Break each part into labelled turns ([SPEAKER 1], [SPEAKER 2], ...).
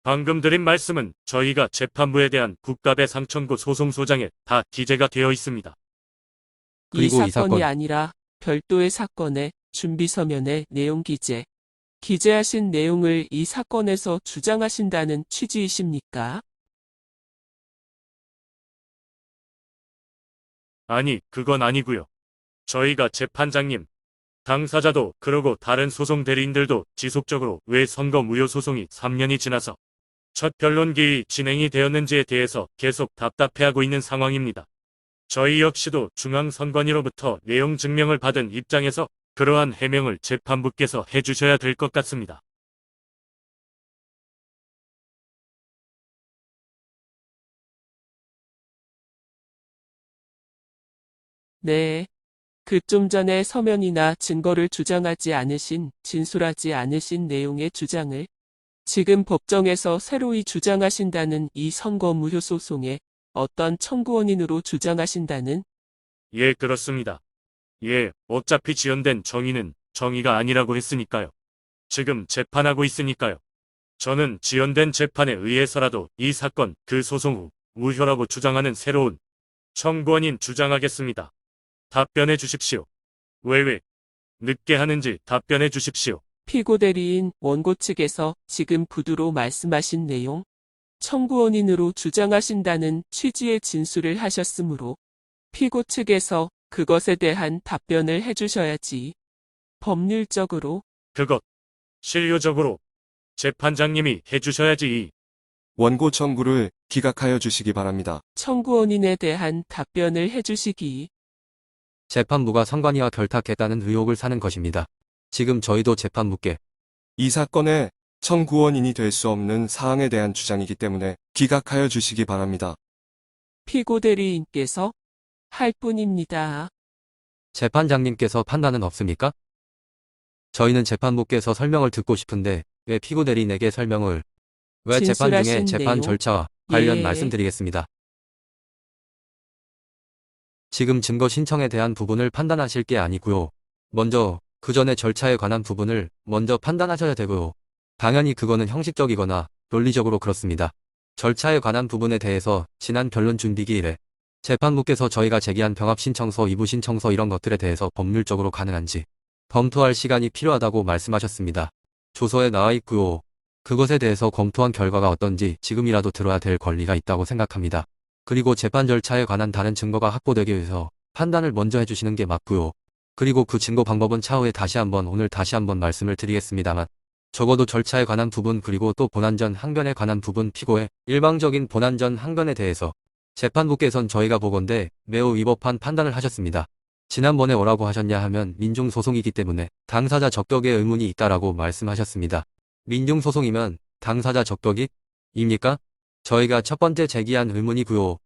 [SPEAKER 1] 방금 드린 말씀은 저희가 재판부에 대한 국가배상 청구 소송소장에 다 기재가 되어 있습니다.
[SPEAKER 2] 이
[SPEAKER 3] 그리고 이
[SPEAKER 2] 사건이
[SPEAKER 3] 사건
[SPEAKER 2] 아니라 별도의 사건의 준비서면의 내용 기재하신 내용을 이 사건에서 주장하신다는 취지이십니까?
[SPEAKER 1] 아니, 그건 아니고요. 저희가 재판장님, 당사자도 그러고 다른 소송 대리인들도 지속적으로 왜 선거 무효 소송이 3년이 지나서 첫 변론 기일이 진행이 되었는지에 대해서 계속 답답해하고 있는 상황입니다. 저희 역시도 중앙선관위로부터 내용 증명을 받은 입장에서 그러한 해명을 재판부께서 해주셔야 될 것 같습니다.
[SPEAKER 2] 네. 그 좀 전에 서면이나 증거를 주장하지 않으신, 진술하지 않으신 내용의 주장을 지금 법정에서 새로이 주장하신다는 이 선거 무효 소송의 어떤 청구원인으로 주장하신다는
[SPEAKER 1] 예, 그렇습니다. 예, 어차피 지연된 정의는 정의가 아니라고 했으니까요. 지금 재판하고 있으니까요. 저는 지연된 재판에 의해서라도 이 사건 그 소송 후 무효라고 주장하는 새로운 청구원인 주장하겠습니다. 답변해 주십시오. 왜 늦게 하는지 답변해 주십시오.
[SPEAKER 2] 피고 대리인 원고 측에서 지금 부두로 말씀하신 내용, 청구원인으로 주장하신다는 취지의 진술을 하셨으므로 피고 측에서 그것에 대한 답변을 해주셔야지. 법률적으로
[SPEAKER 1] 그것 실효적으로 재판장님이 해주셔야지.
[SPEAKER 4] 원고 청구를 기각하여 주시기 바랍니다.
[SPEAKER 2] 청구원인에 대한 답변을 해주시기.
[SPEAKER 3] 재판부가 선관위와 결탁했다는 의혹을 사는 것입니다. 지금 저희도 재판부께
[SPEAKER 4] 이 사건의 청구원인이 될 수 없는 사항에 대한 주장이기 때문에 기각하여 주시기 바랍니다.
[SPEAKER 2] 피고 대리인께서 할 뿐입니다.
[SPEAKER 3] 재판장님께서 판단은 없습니까? 저희는 재판부께서 설명을 듣고 싶은데 왜 피고 대리인에게 설명을 왜 재판 중에
[SPEAKER 2] 진술하신
[SPEAKER 3] 재판
[SPEAKER 2] 내용.
[SPEAKER 3] 절차와 관련
[SPEAKER 2] 예.
[SPEAKER 3] 말씀드리겠습니다. 지금 증거 신청에 대한 부분을 판단하실 게 아니고요. 먼저 그 전에 절차에 관한 부분을 먼저 판단하셔야 되고요. 당연히 그거는 형식적이거나 논리적으로 그렇습니다. 절차에 관한 부분에 대해서 지난 변론 준비기일에 재판부께서 저희가 제기한 병합 신청서, 이부 신청서 이런 것들에 대해서 법률적으로 가능한지 검토할 시간이 필요하다고 말씀하셨습니다. 조서에 나와 있고요. 그것에 대해서 검토한 결과가 어떤지 지금이라도 들어야 될 권리가 있다고 생각합니다. 그리고 재판 절차에 관한 다른 증거가 확보되기 위해서 판단을 먼저 해주시는 게 맞고요. 그리고 그 증거 방법은 차후에 오늘 다시 한번 말씀을 드리겠습니다만 적어도 절차에 관한 부분 그리고 또 본안전 항변에 관한 부분 피고의 일방적인 본안전 항변에 대해서 재판부께선 저희가 보건대 매우 위법한 판단을 하셨습니다. 지난번에 뭐라고 하셨냐 하면 민중소송이기 때문에 당사자 적격에 의문이 있다라고 말씀하셨습니다. 민중소송이면 당사자 적격입니까? 저희가 첫 번째 제기한 의문이고요.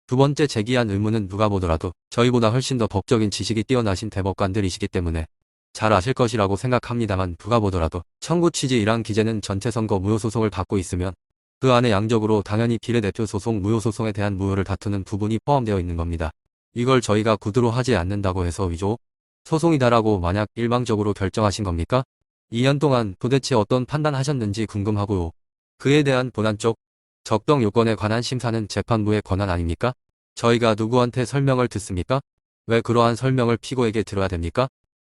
[SPEAKER 3] 두 번째 제기한 의문은 누가 보더라도 저희보다 훨씬 더 법적인 지식이 뛰어나신 대법관들이시기 때문에 잘 아실 것이라고 생각합니다만 누가 보더라도 청구 취지 1항 기재는 전체 선거 무효 소송을 받고 있으면 그 안에 양적으로 당연히 비례대표 소송 무효 소송에 대한 무효를 다투는 부분이 포함되어 있는 겁니다. 이걸 저희가 구두로 하지 않는다고 해서 위조 소송이다라고 만약 일방적으로 결정하신 겁니까? 2년 동안 도대체 어떤 판단하셨는지 궁금하고요. 그에 대한 본안적 적격 요건에 관한 심사는 재판부의 권한 아닙니까? 저희가 누구한테 설명을 듣습니까? 왜 그러한 설명을 피고에게 들어야 됩니까?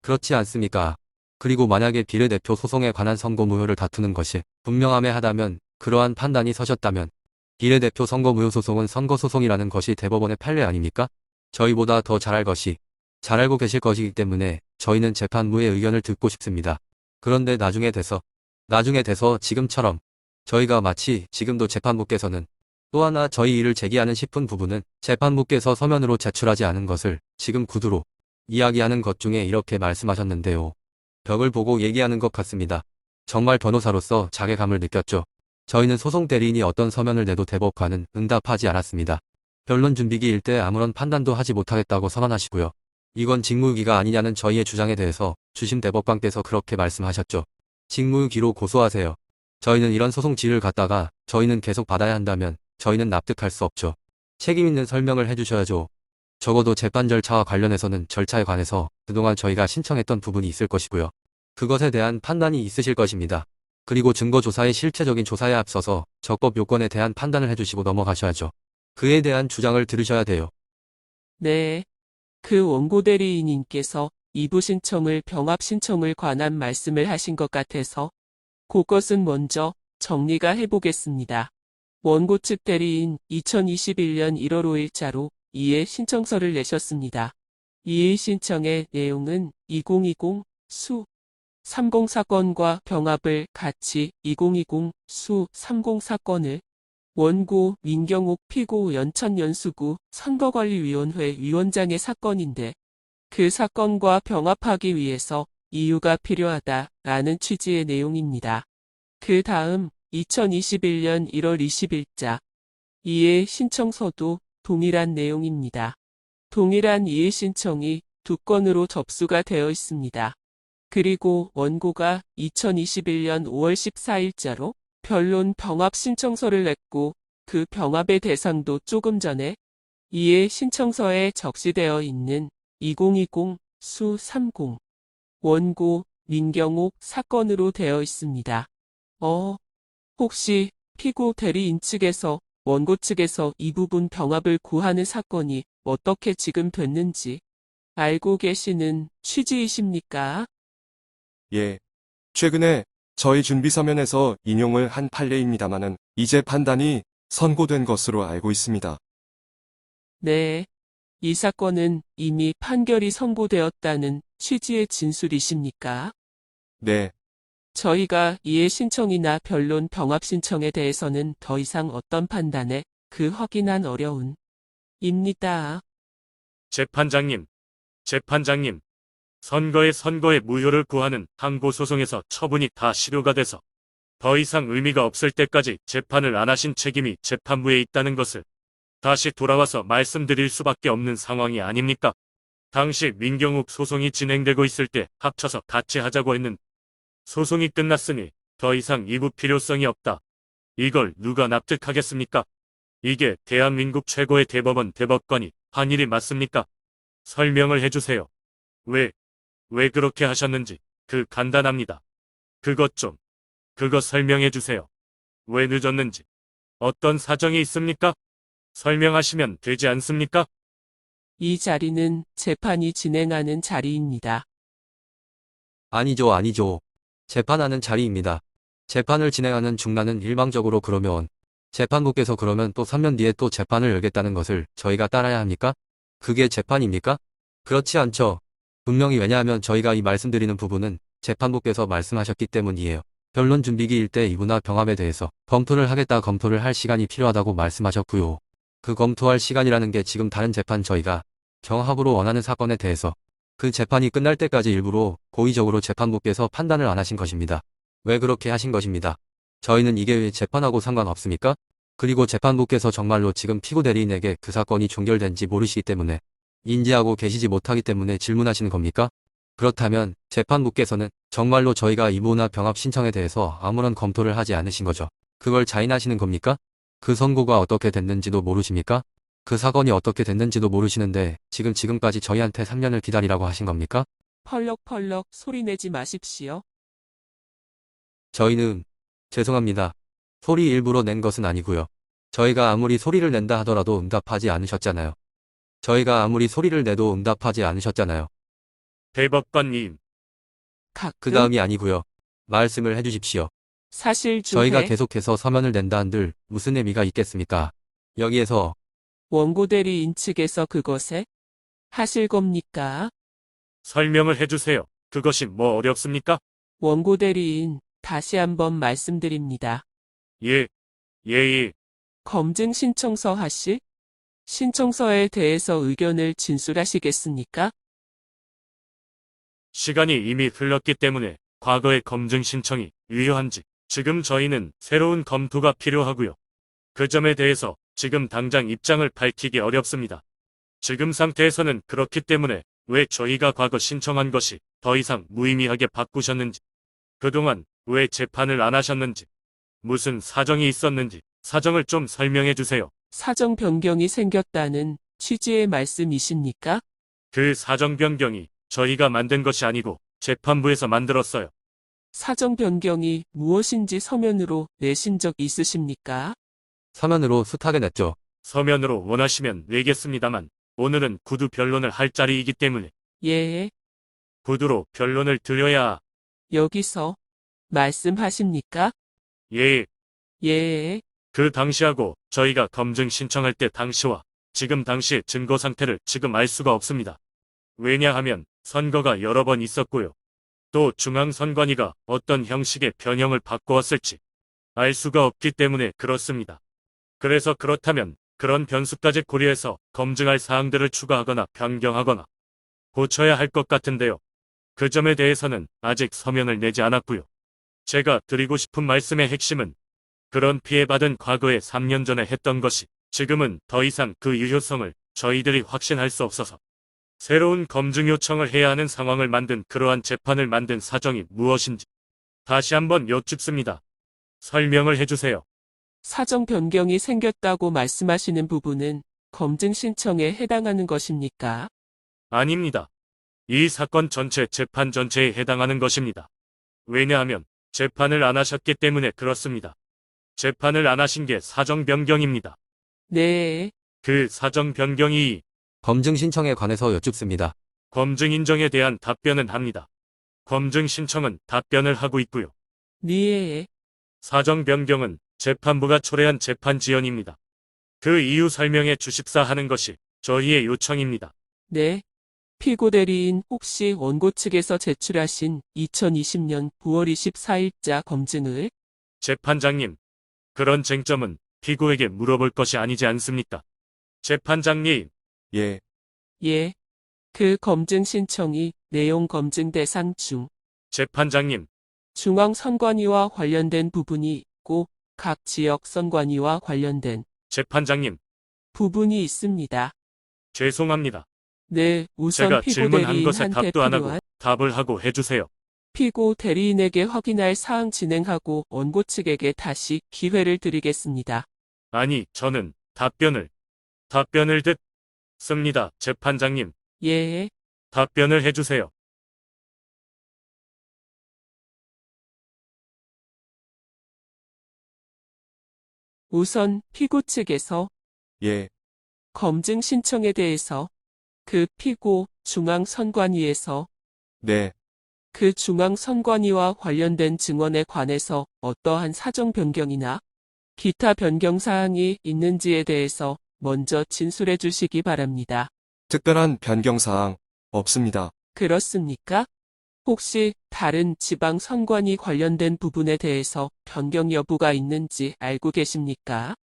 [SPEAKER 3] 그렇지 않습니까? 그리고 만약에 비례대표 소송에 관한 선거 무효를 다투는 것이 분명함에 하다면 그러한 판단이 서셨다면 비례대표 선거 무효 소송은 선거소송이라는 것이 대법원의 판례 아닙니까? 저희보다 더 잘 알고 계실 것이기 때문에 저희는 재판부의 의견을 듣고 싶습니다. 그런데 나중에 돼서 지금처럼 저희가 마치 지금도 재판부께서는 또 하나 저희 일을 제기하는 싶은 부분은 재판부께서 서면으로 제출하지 않은 것을 지금 구두로 이야기하는 것 중에 이렇게 말씀하셨는데요. 벽을 보고 얘기하는 것 같습니다. 정말 변호사로서 자괴감을 느꼈죠. 저희는 소송 대리인이 어떤 서면을 내도 대법관은 응답하지 않았습니다. 변론 준비기일 때 아무런 판단도 하지 못하겠다고 선언하시고요. 이건 직무유기가 아니냐는 저희의 주장에 대해서 주심 대법관께서 그렇게 말씀하셨죠. 직무유기로 고소하세요. 저희는 이런 소송 지를 갖다가 저희는 계속 받아야 한다면 저희는 납득할 수 없죠. 책임 있는 설명을 해주셔야죠. 적어도 재판 절차와 관련해서는 절차에 관해서 그동안 저희가 신청했던 부분이 있을 것이고요. 그것에 대한 판단이 있으실 것입니다. 그리고 증거 조사의 실체적인 조사에 앞서서 적법 요건에 대한 판단을 해주시고 넘어가셔야죠. 그에 대한 주장을 들으셔야 돼요.
[SPEAKER 2] 네. 그 원고 대리인님께서 2부 신청을 병합 신청을 관한 말씀을 하신 것 같아서 그것은 먼저 정리가 해보겠습니다. 원고 측 대리인 2021년 1월 5일자로 이해 신청서를 내셨습니다. 이해 신청의 내용은 2020 수 30 사건과 병합을 같이 2020 수 30 사건을 원고 민경욱 피고 연천연수구 선거관리위원회 위원장의 사건인데 그 사건과 병합하기 위해서 이유가 필요하다라는 취지의 내용입니다. 그 다음 2021년 1월 20일자 이해 신청서도 동일한 내용입니다. 동일한 이해 신청이 2건으로 접수가 되어 있습니다. 그리고 원고가 2021년 5월 14일자로 변론 병합 신청서를 냈고 그 병합의 대상도 조금 전에 이해 신청서에 적시되어 있는 2020 수 30 원고 민경욱 사건으로 되어 있습니다. 혹시 피고 대리인 측에서 원고 측에서 이 부분 병합을 구하는 사건이 어떻게 지금 됐는지 알고 계시는 취지이십니까?
[SPEAKER 4] 예. 최근에 저희 준비 서면에서 인용을 한 판례입니다마는 이제 판단이 선고된 것으로 알고 있습니다.
[SPEAKER 2] 네. 이 사건은 이미 판결이 선고되었다는 취지의 진술이십니까?
[SPEAKER 4] 네.
[SPEAKER 2] 저희가 이해 신청이나 변론 병합 신청에 대해서는 더 이상 어떤 판단에 그 확인한 어려운입니다.
[SPEAKER 1] 재판장님, 선거의 무효를 구하는 항고소송에서 처분이 다 실효가 돼서 더 이상 의미가 없을 때까지 재판을 안 하신 책임이 재판부에 있다는 것을 다시 돌아와서 말씀드릴 수밖에 없는 상황이 아닙니까? 당시 민경욱 소송이 진행되고 있을 때 합쳐서 같이 하자고 했는 소송이 끝났으니 더 이상 이부 필요성이 없다. 이걸 누가 납득하겠습니까? 이게 대한민국 최고의 대법원 대법관이 한 일이 맞습니까? 설명을 해주세요. 왜 그렇게 하셨는지 간단합니다. 그거 설명해주세요. 왜 늦었는지. 어떤 사정이 있습니까? 설명하시면 되지 않습니까?
[SPEAKER 2] 이 자리는 재판이 진행하는 자리입니다.
[SPEAKER 3] 아니죠. 재판하는 자리입니다. 재판을 진행하는 중단은 일방적으로 그러면 재판부께서 그러면 또 3년 뒤에 또 재판을 열겠다는 것을 저희가 따라야 합니까? 그게 재판입니까? 그렇지 않죠. 분명히 왜냐하면 저희가 이 말씀드리는 부분은 재판부께서 말씀하셨기 때문이에요. 변론 준비기 일대 이부나 병합에 대해서 검토를 할 시간이 필요하다고 말씀하셨고요. 그 검토할 시간이라는 게 지금 다른 재판 저희가 경합으로 원하는 사건에 대해서 그 재판이 끝날 때까지 일부러 고의적으로 재판부께서 판단을 안 하신 것입니다. 왜 그렇게 하신 것입니다. 저희는 이게 왜 재판하고 상관없습니까? 그리고 재판부께서 정말로 지금 피고 대리인에게 그 사건이 종결된지 모르시기 때문에 인지하고 계시지 못하기 때문에 질문하시는 겁니까? 그렇다면 재판부께서는 정말로 저희가 이부나 병합 신청에 대해서 아무런 검토를 하지 않으신 거죠. 그걸 자인하시는 겁니까? 그 선고가 어떻게 됐는지도 모르십니까? 그 사건이 어떻게 됐는지도 모르시는데 지금까지 저희한테 3년을 기다리라고 하신 겁니까?
[SPEAKER 2] 펄럭펄럭 소리내지 마십시오.
[SPEAKER 3] 저희는 죄송합니다. 소리 일부러 낸 것은 아니고요. 저희가 아무리 소리를 낸다 하더라도 응답하지 않으셨잖아요. 저희가 아무리 소리를 내도 응답하지 않으셨잖아요.
[SPEAKER 1] 대법관님,
[SPEAKER 2] 가끔
[SPEAKER 3] 그 다음이 아니고요. 말씀을 해주십시오.
[SPEAKER 2] 사실
[SPEAKER 3] 저희가
[SPEAKER 2] 중에
[SPEAKER 3] 계속해서 서면을 낸다 한들 무슨 의미가 있겠습니까? 여기에서
[SPEAKER 2] 원고 대리인 측에서 그것에 하실 겁니까?
[SPEAKER 1] 설명을 해주세요. 그것이 뭐 어렵습니까?
[SPEAKER 2] 원고 대리인 다시 한번 말씀드립니다.
[SPEAKER 1] 예.
[SPEAKER 2] 검증 신청서 하실? 신청서에 대해서 의견을 진술하시겠습니까?
[SPEAKER 1] 시간이 이미 흘렀기 때문에 과거의 검증 신청이 유효한지 지금 저희는 새로운 검토가 필요하고요. 그 점에 대해서 지금 당장 입장을 밝히기 어렵습니다. 지금 상태에서는 그렇기 때문에 왜 저희가 과거 신청한 것이 더 이상 무의미하게 바꾸셨는지, 그동안 왜 재판을 안 하셨는지, 무슨 사정이 있었는지 사정을 좀 설명해 주세요.
[SPEAKER 2] 사정 변경이 생겼다는 취지의 말씀이십니까?
[SPEAKER 1] 그 사정 변경이 저희가 만든 것이 아니고 재판부에서 만들었어요.
[SPEAKER 2] 사정 변경이 무엇인지 서면으로 내신 적 있으십니까?
[SPEAKER 3] 서면으로 숱하게 냈죠.
[SPEAKER 1] 서면으로 원하시면 내겠습니다만 오늘은 구두 변론을 할 자리이기 때문에
[SPEAKER 2] 예,
[SPEAKER 1] 구두로 변론을 드려야.
[SPEAKER 2] 여기서 말씀하십니까?
[SPEAKER 1] 예,
[SPEAKER 2] 예,
[SPEAKER 1] 그 당시하고 저희가 검증 신청할 때 당시와 지금 당시의 증거 상태를 지금 알 수가 없습니다. 왜냐하면 선거가 여러 번 있었고요. 또 중앙선관위가 어떤 형식의 변형을 바꿔왔을지 알 수가 없기 때문에 그렇습니다. 그래서 그렇다면 그런 변수까지 고려해서 검증할 사항들을 추가하거나 변경하거나 고쳐야 할 것 같은데요. 그 점에 대해서는 아직 서면을 내지 않았고요. 제가 드리고 싶은 말씀의 핵심은 그런 피해받은 과거에 3년 전에 했던 것이 지금은 더 이상 그 유효성을 저희들이 확신할 수 없어서 새로운 검증 요청을 해야 하는 상황을 만든 그러한 재판을 만든 사정이 무엇인지 다시 한번 여쭙습니다. 설명을 해주세요.
[SPEAKER 2] 사정 변경이 생겼다고 말씀하시는 부분은 검증 신청에 해당하는 것입니까?
[SPEAKER 1] 아닙니다. 이 사건 전체 재판 전체에 해당하는 것입니다. 왜냐하면 재판을 안 하셨기 때문에 그렇습니다. 재판을 안 하신 게 사정 변경입니다.
[SPEAKER 2] 네,
[SPEAKER 1] 그 사정 변경이
[SPEAKER 3] 검증 신청에 관해서 여쭙습니다.
[SPEAKER 1] 검증 인정에 대한 답변은 합니다. 검증 신청은 답변을 하고 있고요.
[SPEAKER 2] 네,
[SPEAKER 1] 사정 변경은 재판부가 초래한 재판 지연입니다. 그 이유 설명해 주십사 하는 것이 저희의 요청입니다.
[SPEAKER 2] 네. 피고 대리인 혹시 원고 측에서 제출하신 2020년 9월 24일자 검증을
[SPEAKER 1] 재판장님, 그런 쟁점은 피고에게 물어볼 것이 아니지 않습니까? 재판장님,
[SPEAKER 4] 예,
[SPEAKER 2] 예, 그 검증 신청이 내용 검증 대상 중
[SPEAKER 1] 재판장님,
[SPEAKER 2] 중앙선관위와 관련된 부분이 있고 각 지역 선관위와 관련된
[SPEAKER 1] 재판장님,
[SPEAKER 2] 부분이 있습니다.
[SPEAKER 1] 죄송합니다.
[SPEAKER 2] 네, 우선
[SPEAKER 1] 제가
[SPEAKER 2] 피고
[SPEAKER 1] 질문한 것에
[SPEAKER 2] 대리인한테
[SPEAKER 1] 답도 안 하고
[SPEAKER 2] 필요한
[SPEAKER 1] 답을 하고 해주세요.
[SPEAKER 2] 피고 대리인에게 확인할 사항 진행하고 원고 측에게 다시 기회를 드리겠습니다.
[SPEAKER 1] 아니, 저는 답변을 듣습니다. 재판장님,
[SPEAKER 2] 예,
[SPEAKER 1] 답변을 해주세요.
[SPEAKER 2] 우선 피고 측에서
[SPEAKER 4] 예,
[SPEAKER 2] 검증 신청에 대해서 그 피고 중앙선관위에서
[SPEAKER 4] 네,
[SPEAKER 2] 그 중앙선관위와 관련된 증언에 관해서 어떠한 사정 변경이나 기타 변경 사항이 있는지에 대해서 먼저 진술해 주시기 바랍니다.
[SPEAKER 4] 특별한 변경사항 없습니다.
[SPEAKER 2] 그렇습니까? 혹시 다른 지방 선관위 관련된 부분에 대해서 변경 여부가 있는지 알고 계십니까?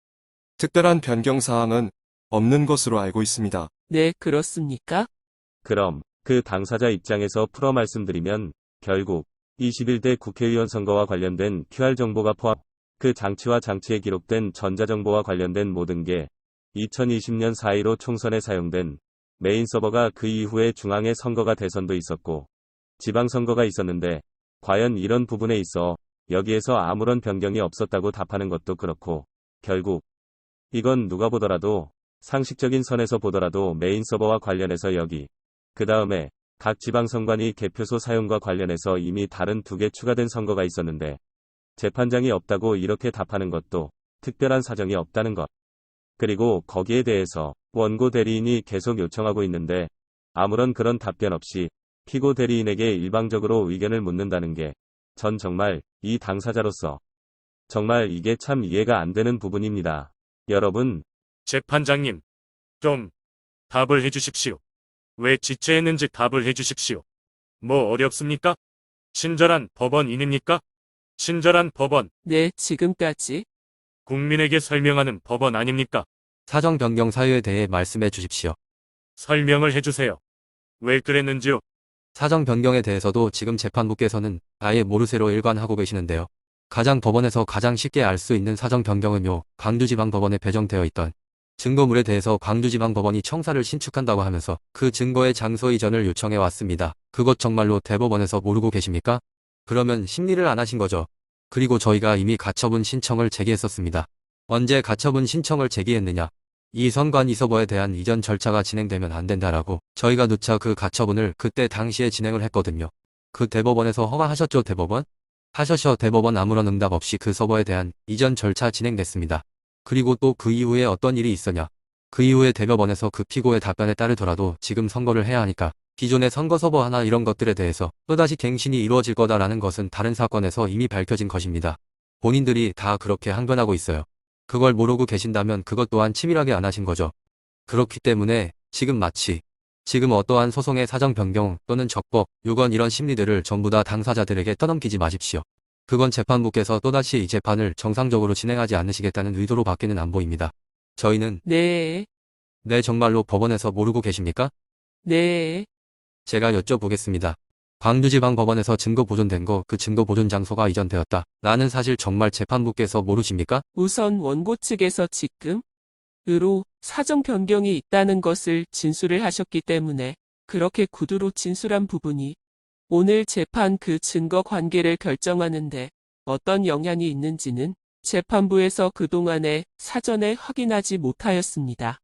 [SPEAKER 4] 특별한 변경사항은 없는 것으로 알고 있습니다.
[SPEAKER 2] 네, 그렇습니까?
[SPEAKER 5] 그럼 그 당사자 입장에서 풀어 말씀드리면 결국 21대 국회의원 선거와 관련된 QR 정보가 포함 그 장치와 장치에 기록된 전자정보와 관련된 모든 게 2020년 4.15 총선에 사용된 메인 서버가 그 이후에 중앙에 선거가 대선도 있었고 지방선거가 있었는데 과연 이런 부분에 있어 여기에서 아무런 변경이 없었다고 답하는 것도 그렇고 결국 이건 누가 보더라도 상식적인 선에서 보더라도 메인 서버와 관련해서 여기 그 다음에 각 지방선관위 개표소 사용과 관련해서 이미 다른 2개 추가된 선거가 있었는데 재판장이 없다고 이렇게 답하는 것도 특별한 사정이 없다는 것. 그리고 거기에 대해서 원고 대리인이 계속 요청하고 있는데 아무런 그런 답변 없이 피고 대리인에게 일방적으로 의견을 묻는다는 게 전 정말 이 당사자로서 정말 이게 참 이해가 안 되는 부분입니다. 여러분,
[SPEAKER 1] 재판장님, 좀 답을 해주십시오. 왜 지체했는지 답을 해주십시오. 뭐 어렵습니까? 친절한 법원인입니까? 친절한 법원,
[SPEAKER 2] 네, 지금까지
[SPEAKER 1] 국민에게 설명하는 법원 아닙니까?
[SPEAKER 3] 사정 변경 사유에 대해 말씀해 주십시오.
[SPEAKER 1] 설명을 해주세요. 왜 그랬는지요?
[SPEAKER 3] 사정 변경에 대해서도 지금 재판부께서는 아예 모르쇠로 일관하고 계시는데요. 가장 법원에서 가장 쉽게 알 수 있는 사정 변경은요, 광주지방법원에 배정되어 있던 증거물에 대해서 광주지방법원이 청사를 신축한다고 하면서 그 증거의 장소 이전을 요청해 왔습니다. 그것 정말로 대법원에서 모르고 계십니까? 그러면 심리를 안 하신 거죠. 그리고 저희가 이미 가처분 신청을 제기했었습니다. 언제 가처분 신청을 제기했느냐? 이 선관위 서버에 대한 이전 절차가 진행되면 안 된다라고 저희가 누차 그 가처분을 그때 당시에 진행을 했거든요. 그 대법원에서 허가하셨죠, 대법원? 하셔서 대법원 아무런 응답 없이 그 서버에 대한 이전 절차 진행됐습니다. 그리고 또 그 이후에 어떤 일이 있었냐. 그 이후에 대법원에서 그 피고의 답변에 따르더라도 지금 선거를 해야 하니까 기존의 선거 서버 하나 이런 것들에 대해서 또다시 갱신이 이루어질 거다라는 것은 다른 사건에서 이미 밝혀진 것입니다. 본인들이 다 그렇게 항변하고 있어요. 그걸 모르고 계신다면 그것 또한 치밀하게 안 하신 거죠. 그렇기 때문에 지금 어떠한 소송의 사정 변경 또는 적법, 요건 이런 심리들을 전부 다 당사자들에게 떠넘기지 마십시오. 그건 재판부께서 또다시 이 재판을 정상적으로 진행하지 않으시겠다는 의도로 밖에는 안 보입니다. 저희는
[SPEAKER 2] 네,
[SPEAKER 3] 정말로 법원에서 모르고 계십니까?
[SPEAKER 2] 네.
[SPEAKER 3] 제가 여쭤보겠습니다. 광주지방법원에서 증거 보존된 거 그 증거 보존 장소가 이전되었다. 라는 사실 정말 재판부께서 모르십니까?
[SPEAKER 2] 우선 원고 측에서 지금으로 사정 변경이 있다는 것을 진술을 하셨기 때문에 그렇게 구두로 진술한 부분이 오늘 재판 그 증거 관계를 결정하는데 어떤 영향이 있는지는 재판부에서 그동안에 사전에 확인하지 못하였습니다.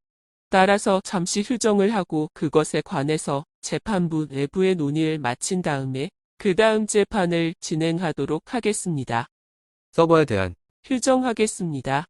[SPEAKER 2] 따라서 잠시 휴정을 하고 그것에 관해서 재판부 내부의 논의를 마친 다음에 그 다음 재판을 진행하도록 하겠습니다.
[SPEAKER 3] 서버에 대한
[SPEAKER 2] 휴정하겠습니다.